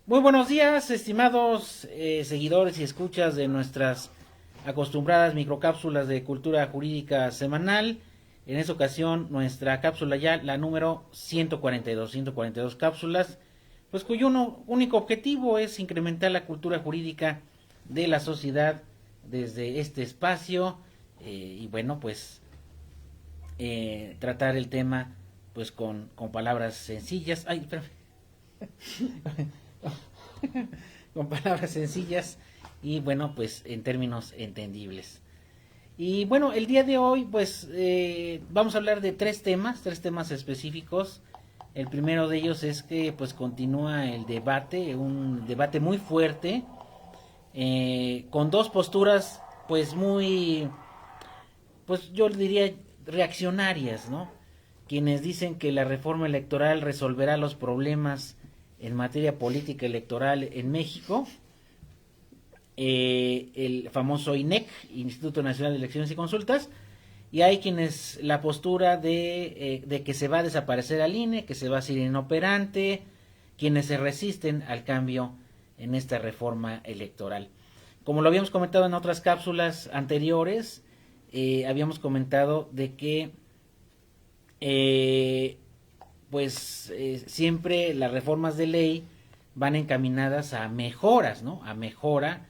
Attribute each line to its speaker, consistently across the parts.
Speaker 1: Muy buenos días, estimados seguidores y escuchas de nuestras acostumbradas microcápsulas de cultura jurídica semanal. En esta ocasión, nuestra cápsula ya, la número 142 cápsulas, pues cuyo único objetivo es incrementar la cultura jurídica de la sociedad desde este espacio y bueno, pues tratar el tema pues con palabras sencillas. Ay, espérame. Con palabras sencillas y bueno, pues en términos entendibles. Y bueno, el día de hoy pues vamos a hablar de tres temas específicos. El primero de ellos es que pues continúa el debate, un debate muy fuerte, con dos posturas pues muy, pues yo diría reaccionarias, ¿no? Quienes dicen que la reforma electoral resolverá los problemas en materia política electoral en México, el famoso INEC, Instituto Nacional de Elecciones y Consultas, y hay quienes la postura de que se va a desaparecer al INE, que se va a hacer inoperante, quienes se resisten al cambio en esta reforma electoral. Como lo habíamos comentado en otras cápsulas anteriores, habíamos comentado de que siempre las reformas de ley van encaminadas a mejoras, ¿no? A mejora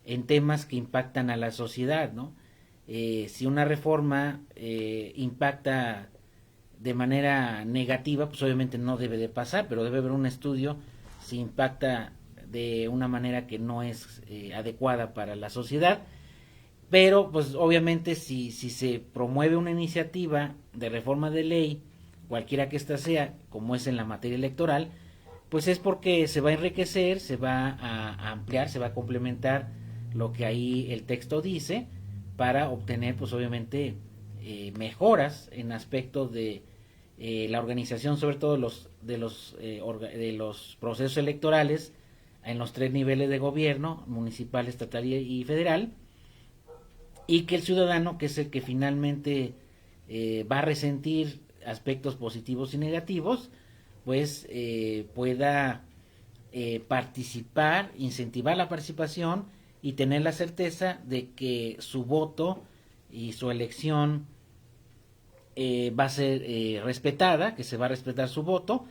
Speaker 1: en temas que impactan a la sociedad, ¿no? Si una reforma impacta de manera negativa, pues obviamente no debe de pasar, pero debe haber un estudio si impacta de una manera que no es adecuada para la sociedad. Pero, pues obviamente, si se promueve una iniciativa de reforma de ley, cualquiera que ésta sea, como es en la materia electoral, pues es porque se va a enriquecer, se va a ampliar, se va a complementar lo que ahí el texto dice, para obtener, pues obviamente, mejoras en aspectos de la organización, sobre todo de los procesos electorales en los tres niveles de gobierno, municipal, estatal y federal, y que el ciudadano, que es el que finalmente va a resentir aspectos positivos y negativos, pues pueda participar, incentivar la participación y tener la certeza de que su voto y su elección va a ser respetada, que se va a respetar su voto,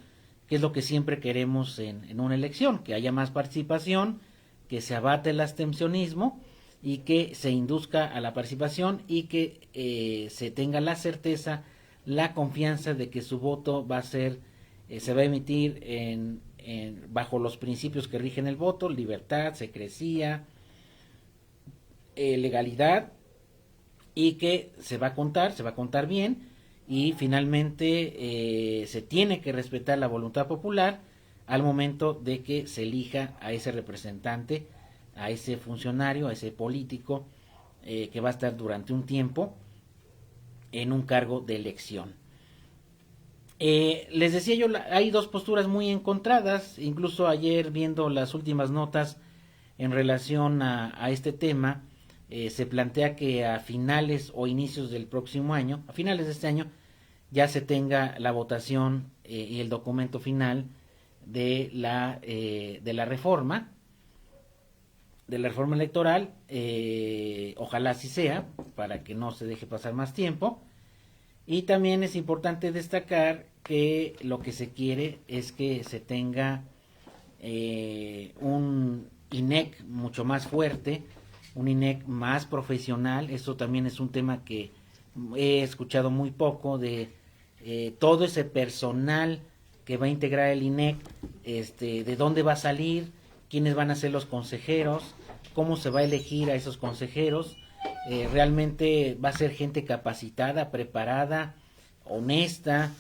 Speaker 1: que es lo que siempre queremos en una elección, que haya más participación, que se abate el abstencionismo y que se induzca a la participación y que se tenga la certeza, la confianza de que su voto va a ser, se va a emitir bajo los principios que rigen el voto: libertad, secrecía, legalidad, y que se va a contar bien, y finalmente se tiene que respetar la voluntad popular al momento de que se elija a ese representante, a ese funcionario, a ese político que va a estar durante un tiempo en un cargo de elección. Les decía yo, hay dos posturas muy encontradas, incluso ayer viendo las últimas notas en relación a este tema, se plantea que a finales o inicios del próximo año, a finales de este año, ya se tenga la votación y el documento final de la reforma, electoral. Ojalá así sea, para que no se deje pasar más tiempo. Y también es importante destacar que lo que se quiere es que se tenga un INEC mucho más fuerte, un INEC más profesional. Eso también es un tema que he escuchado muy poco, de todo ese personal que va a integrar el INEC, de dónde va a salir, quiénes van a ser los consejeros, cómo se va a elegir a esos consejeros. Realmente va a ser gente capacitada, preparada, honesta,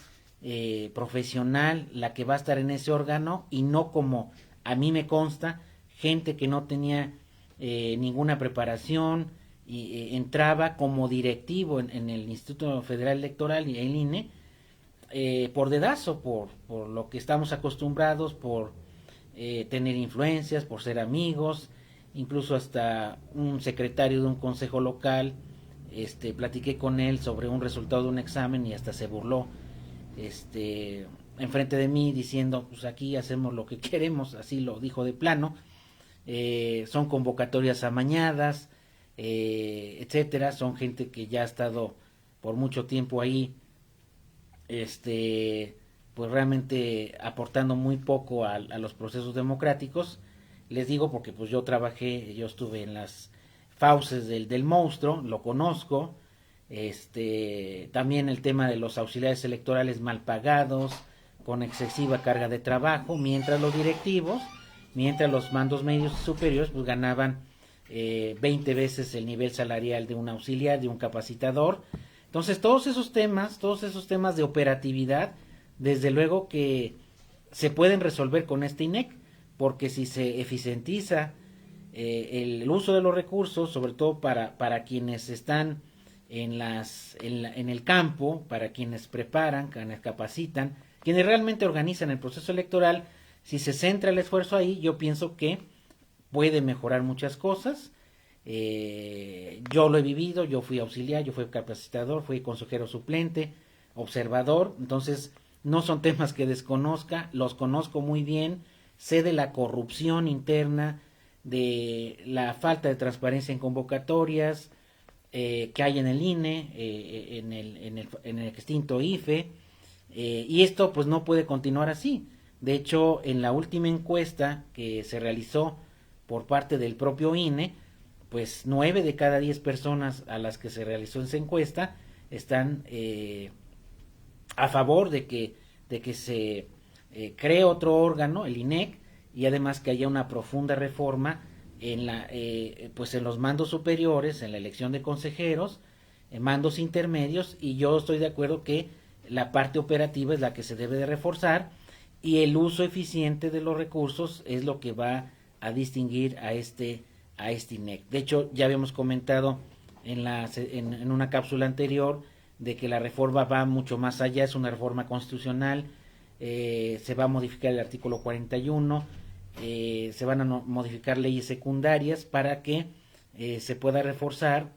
Speaker 1: profesional, la que va a estar en ese órgano, y no, como a mí me consta, gente que no tenía ninguna preparación y entraba como directivo en el Instituto Federal Electoral y el INE, por dedazo, por lo que estamos acostumbrados, por tener influencias, por ser amigos. Incluso hasta un secretario de un consejo local, platiqué con él sobre un resultado de un examen y hasta se burló enfrente de mí diciendo, pues aquí hacemos lo que queremos, así lo dijo de plano. Son convocatorias amañadas, etcétera. Son gente que ya ha estado por mucho tiempo ahí, pues realmente aportando muy poco a los procesos democráticos. Les digo porque pues yo estuve en las fauces del monstruo, lo conozco. También el tema de los auxiliares electorales mal pagados, con excesiva carga de trabajo, mientras los mandos medios y superiores pues ganaban 20 veces el nivel salarial de un auxiliar, de un capacitador. Entonces todos esos temas de operatividad, desde luego que se pueden resolver con este INEC, porque si se eficientiza el uso de los recursos, sobre todo para quienes están en el campo, para quienes preparan, quienes capacitan, quienes realmente organizan el proceso electoral, si se centra el esfuerzo ahí, yo pienso que puede mejorar muchas cosas. Yo lo he vivido, yo fui auxiliar, yo fui capacitador, fui consejero suplente, observador, entonces no son temas que desconozca, los conozco muy bien, sé de la corrupción interna, de la falta de transparencia en convocatorias que hay en el INE, en el extinto IFE, y esto pues no puede continuar así. De hecho, en la última encuesta que se realizó por parte del propio INE, pues 9 de cada 10 personas a las que se realizó esa encuesta están a favor de que se cree otro órgano, el INEC, y además que haya una profunda reforma pues en los mandos superiores, en la elección de consejeros, en mandos intermedios, y yo estoy de acuerdo que la parte operativa es la que se debe de reforzar, y el uso eficiente de los recursos es lo que va a distinguir a este INEC. De hecho, ya habíamos comentado en una cápsula anterior de que la reforma va mucho más allá, es una reforma constitucional, se va a modificar el artículo 41, se van a modificar leyes secundarias para que se pueda reforzar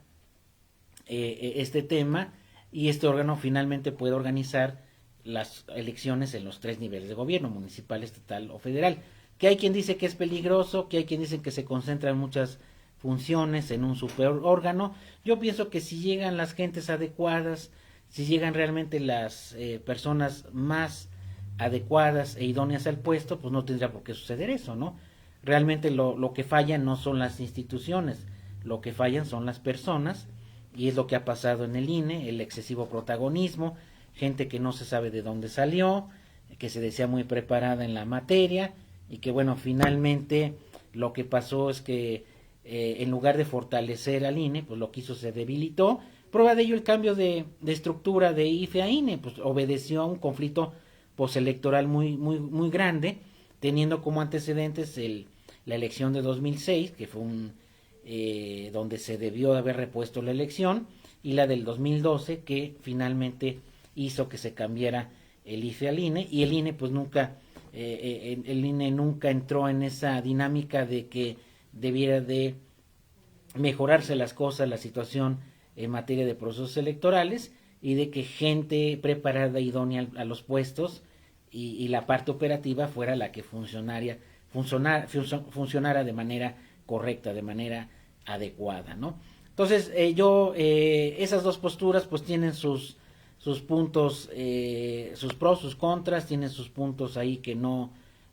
Speaker 1: este tema, y este órgano finalmente puede organizar las elecciones en los 3 niveles de gobierno, municipal, estatal o federal. Que hay quien dice que es peligroso, que hay quien dice que se concentran muchas funciones en un superórgano. Yo pienso que si llegan las gentes adecuadas, si llegan realmente las personas más adecuadas e idóneas al puesto, pues no tendría por qué suceder eso, ¿no? Realmente lo que fallan no son las instituciones, lo que fallan son las personas, y es lo que ha pasado en el INE, el excesivo protagonismo, gente que no se sabe de dónde salió, que se decía muy preparada en la materia, y que bueno, finalmente lo que pasó es que en lugar de fortalecer al INE, pues lo que hizo se debilitó. Prueba de ello el cambio de estructura de IFE a INE, pues obedeció a un conflicto postelectoral muy grande, teniendo como antecedentes la elección de 2006, que fue donde se debió de haber repuesto la elección, y la del 2012, que finalmente hizo que se cambiara el IFE al INE, y el INE pues nunca entró en esa dinámica de que debiera de mejorarse las cosas, la situación en materia de procesos electorales, y de que gente preparada, idónea a los puestos, y la parte operativa fuera la que funcionara de manera correcta, de manera adecuada, ¿no? Entonces, esas dos posturas pues tienen sus puntos, sus pros, sus contras, tienen sus puntos ahí que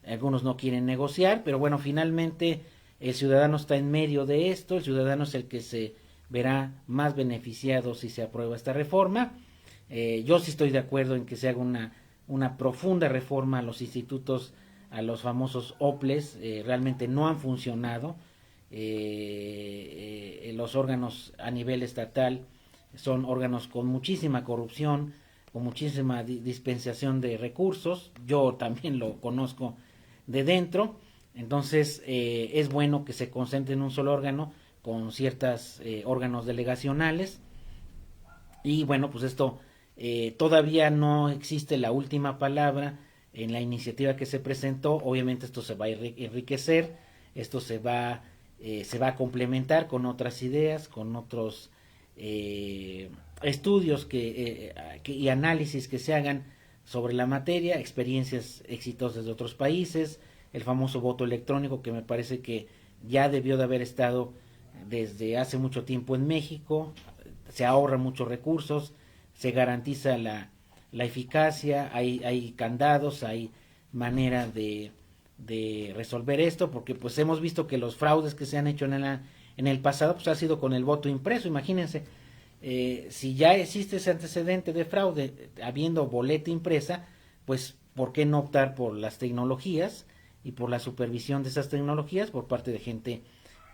Speaker 1: algunos no quieren negociar, pero bueno, finalmente el ciudadano está en medio de esto, el ciudadano es el que se verá más beneficiado si se aprueba esta reforma. Yo sí estoy de acuerdo en que se haga una profunda reforma a los institutos, a los famosos OPLES, realmente no han funcionado. Los órganos a nivel estatal son órganos con muchísima corrupción, con muchísima dispensación de recursos, yo también lo conozco de dentro. Entonces es bueno que se concentre en un solo órgano con ciertos órganos delegacionales, y bueno, pues esto todavía no existe la última palabra en la iniciativa que se presentó. Obviamente esto se va a enriquecer, esto se va a complementar con otras ideas, con otros estudios y análisis que se hagan sobre la materia, experiencias exitosas de otros países, el famoso voto electrónico que me parece que ya debió de haber estado desde hace mucho tiempo en México, se ahorran muchos recursos, se garantiza la eficacia, hay candados, hay manera de resolver esto, porque pues hemos visto que los fraudes que se han hecho en el pasado pues ha sido con el voto impreso. Imagínense, si ya existe ese antecedente de fraude habiendo boleta impresa, pues ¿por qué no optar por las tecnologías y por la supervisión de esas tecnologías por parte de gente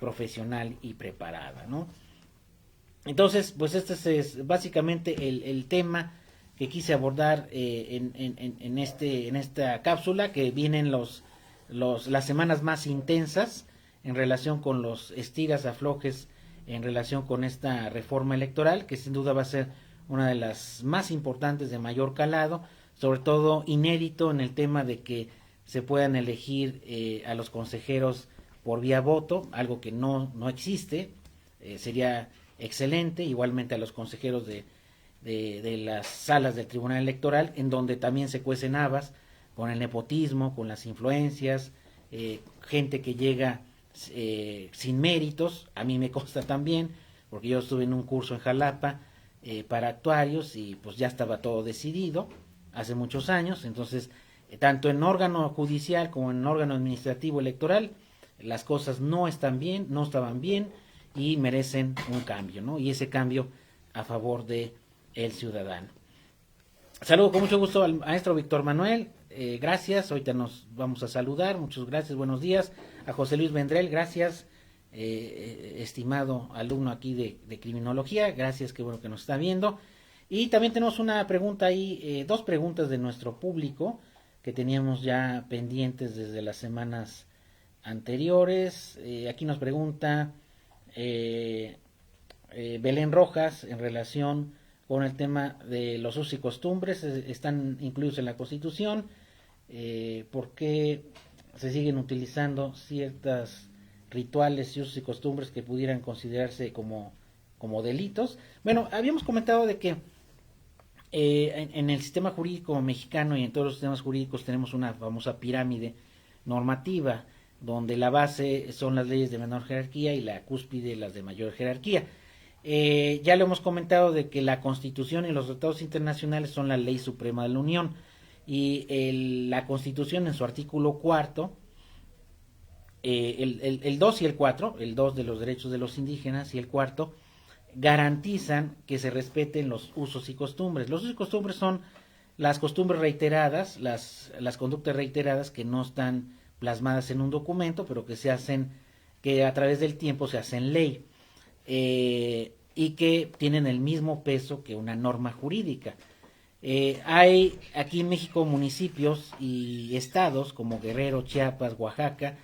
Speaker 1: profesional y preparada, ¿no? Entonces, pues este es básicamente el tema que quise abordar en esta cápsula, que vienen las semanas más intensas en relación con los estiras, aflojes, en relación con esta reforma electoral, que sin duda va a ser una de las más importantes, de mayor calado, sobre todo inédito en el tema de que se puedan elegir a los consejeros por vía voto, algo que no existe. Sería excelente, igualmente a los consejeros de las salas del Tribunal Electoral, en donde también se cuecen habas con el nepotismo, con las influencias, gente que llega sin méritos. A mí me consta también, porque yo estuve en un curso en Jalapa para actuarios y pues ya estaba todo decidido hace muchos años. Entonces, tanto en órgano judicial como en órgano administrativo electoral, las cosas no estaban bien y merecen un cambio, ¿no? Y ese cambio a favor de el ciudadano. Saludo con mucho gusto al maestro Víctor Manuel, gracias, ahorita nos vamos a saludar, muchas gracias, buenos días. A José Luis Vendrell, gracias, estimado alumno aquí de criminología, gracias, qué bueno que nos está viendo. Y también tenemos una pregunta ahí, dos preguntas de nuestro público que teníamos ya pendientes desde las semanas anteriores. Aquí nos pregunta Belén Rojas en relación con el tema de los usos y costumbres, están incluidos en la Constitución, ¿por qué se siguen utilizando ciertos rituales y usos y costumbres que pudieran considerarse como delitos? Bueno, habíamos comentado de que en el sistema jurídico mexicano y en todos los sistemas jurídicos tenemos una famosa pirámide normativa, donde la base son las leyes de menor jerarquía y la cúspide las de mayor jerarquía. Ya lo hemos comentado de que la Constitución y los tratados internacionales son la ley suprema de la Unión, y la Constitución en su artículo cuarto, el 2 y el 4, el 2 de los derechos de los indígenas y el cuarto, garantizan que se respeten los usos y costumbres. Los usos y costumbres son las costumbres reiteradas, las conductas reiteradas que no están plasmadas en un documento, pero que se hacen, que a través del tiempo se hacen ley, y que tienen el mismo peso que una norma jurídica. Hay aquí en México municipios y estados como Guerrero, Chiapas, Oaxaca,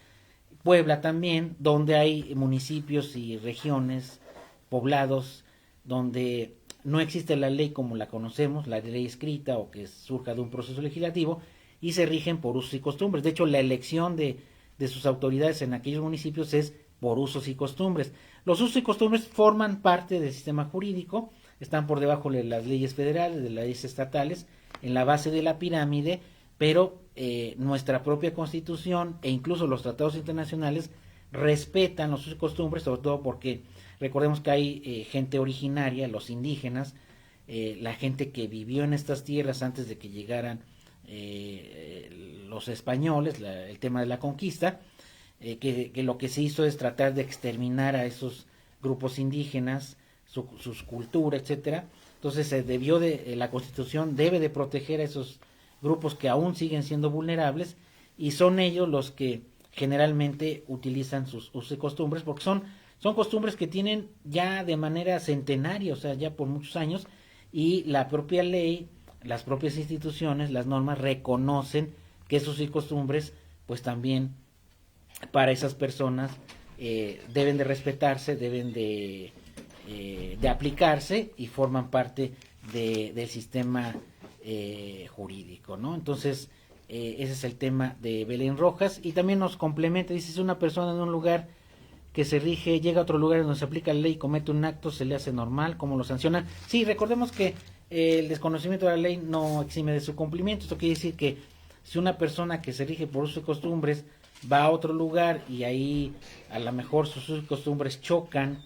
Speaker 1: Puebla también, donde hay municipios y regiones, poblados, donde no existe la ley como la conocemos, la ley escrita o que surja de un proceso legislativo, y se rigen por usos y costumbres. De hecho, la elección de sus autoridades en aquellos municipios es por usos y costumbres. Los usos y costumbres forman parte del sistema jurídico, están por debajo de las leyes federales, de las leyes estatales, en la base de la pirámide, pero nuestra propia Constitución e incluso los tratados internacionales respetan los usos y costumbres, sobre todo porque recordemos que hay gente originaria, los indígenas, la gente que vivió en estas tierras antes de que llegaran los españoles, el tema de la conquista, que lo que se hizo es tratar de exterminar a esos grupos indígenas, sus culturas, etcétera. Entonces se debió la Constitución debe de proteger a esos grupos que aún siguen siendo vulnerables, y son ellos los que generalmente utilizan sus usos y costumbres, porque son costumbres que tienen ya de manera centenaria, o sea, ya por muchos años, y la propia ley, las propias instituciones, las normas reconocen que esos usos y costumbres, pues también para esas personas deben de respetarse, deben de aplicarse y forman parte del sistema jurídico, ¿no? Entonces, ese es el tema de Belén Rojas, y también nos complementa, dice, si una persona en un lugar que se rige, llega a otro lugar donde se aplica la ley y comete un acto, se le hace normal, ¿cómo lo sancionan? Sí, recordemos que el desconocimiento de la ley no exime de su cumplimiento. Esto quiere decir que si una persona que se rige por usos y costumbres va a otro lugar y ahí a lo mejor sus usos y costumbres chocan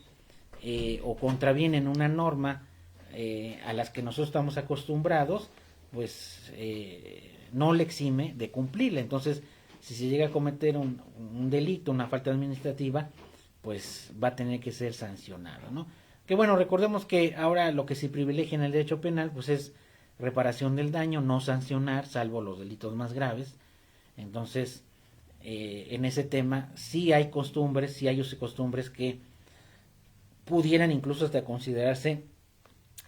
Speaker 1: o contravienen una norma a las que nosotros estamos acostumbrados, pues no le exime de cumplirla. Entonces, si se llega a cometer un delito, una falta administrativa, pues va a tener que ser sancionado, ¿no? Que bueno, recordemos que ahora lo que se privilegia en el derecho penal, pues es reparación del daño, no sancionar, salvo los delitos más graves. Entonces, en ese tema sí hay costumbres, sí hay usos y costumbres que pudieran incluso hasta considerarse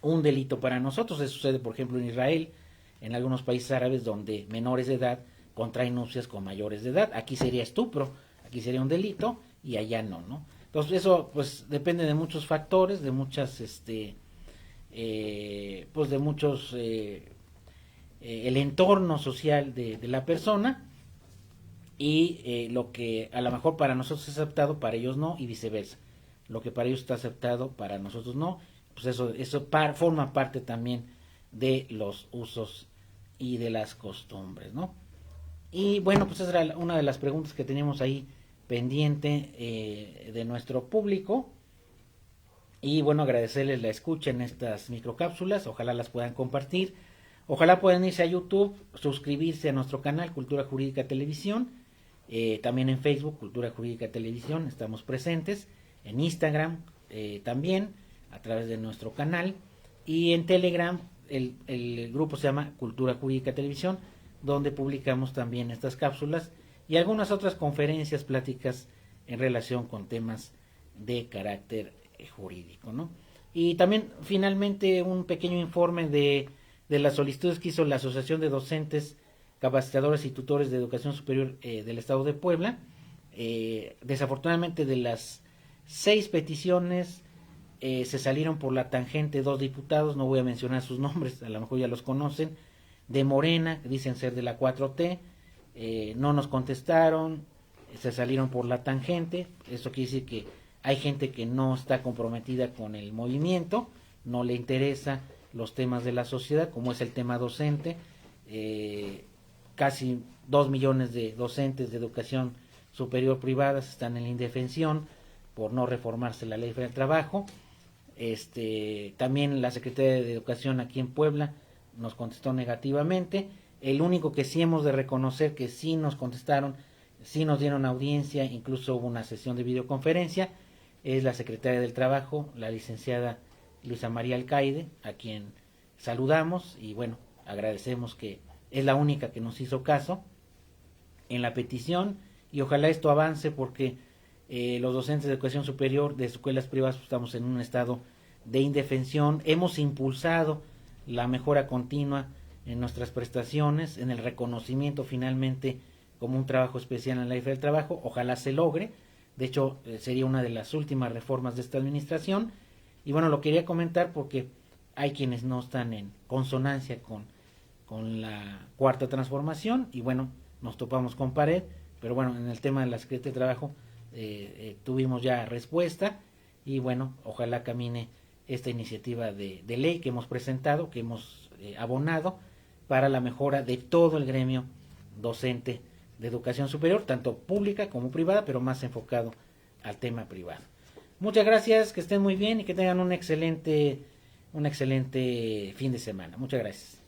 Speaker 1: un delito para nosotros. Eso sucede, por ejemplo, en Israel, en algunos países árabes donde menores de edad contraen nupcias con mayores de edad. Aquí sería estupro, aquí sería un delito y allá no, ¿no? Entonces eso pues depende de muchos factores, de muchas, pues de muchos, el entorno social de la persona y lo que a lo mejor para nosotros es aceptado, para ellos no y viceversa. Lo que para ellos está aceptado, para nosotros no, pues eso forma parte también de los usos y de las costumbres, ¿no? Y bueno, pues esa era una de las preguntas que teníamos ahí pendiente de nuestro público. Y bueno, agradecerles la escucha en estas microcápsulas, ojalá las puedan compartir, ojalá puedan irse a YouTube, suscribirse a nuestro canal Cultura Jurídica Televisión, también en Facebook Cultura Jurídica Televisión, estamos presentes, en Instagram también, a través de nuestro canal, y en Telegram el grupo se llama Cultura Jurídica Televisión, donde publicamos también estas cápsulas y algunas otras conferencias, pláticas en relación con temas de carácter jurídico, ¿no? Y también finalmente un pequeño informe de las solicitudes que hizo la Asociación de Docentes, Capacitadores y Tutores de Educación Superior del Estado de Puebla. Desafortunadamente de las 6 peticiones se salieron por la tangente 2 diputados, no voy a mencionar sus nombres, a lo mejor ya los conocen, de Morena, que dicen ser de la 4T, no nos contestaron, se salieron por la tangente. Eso quiere decir que hay gente que no está comprometida con el movimiento, no le interesa los temas de la sociedad, como es el tema docente. Casi 2 millones de docentes de educación superior privadas están en la indefensión por no reformarse la ley del trabajo. También la Secretaría de Educación aquí en Puebla nos contestó negativamente. El único que sí hemos de reconocer que sí nos contestaron, sí nos dieron audiencia, incluso hubo una sesión de videoconferencia, es la Secretaria del Trabajo, la licenciada Luisa María Alcaide, a quien saludamos y bueno, agradecemos que es la única que nos hizo caso en la petición y ojalá esto avance porque los docentes de educación superior de escuelas privadas estamos en un estado de indefensión. Hemos impulsado la mejora continua en nuestras prestaciones, en el reconocimiento finalmente como un trabajo especial en la ley del trabajo. Ojalá se logre. De hecho, sería una de las últimas reformas de esta administración. Y bueno, lo quería comentar porque hay quienes no están en consonancia con la cuarta transformación y bueno, nos topamos con pared. Pero bueno, en el tema de la Secretaría de Trabajo tuvimos ya respuesta y bueno, ojalá camine esta iniciativa de ley que hemos presentado, que hemos abonado para la mejora de todo el gremio docente de educación superior, tanto pública como privada, pero más enfocado al tema privado. Muchas gracias, que estén muy bien y que tengan un excelente fin de semana. Muchas gracias.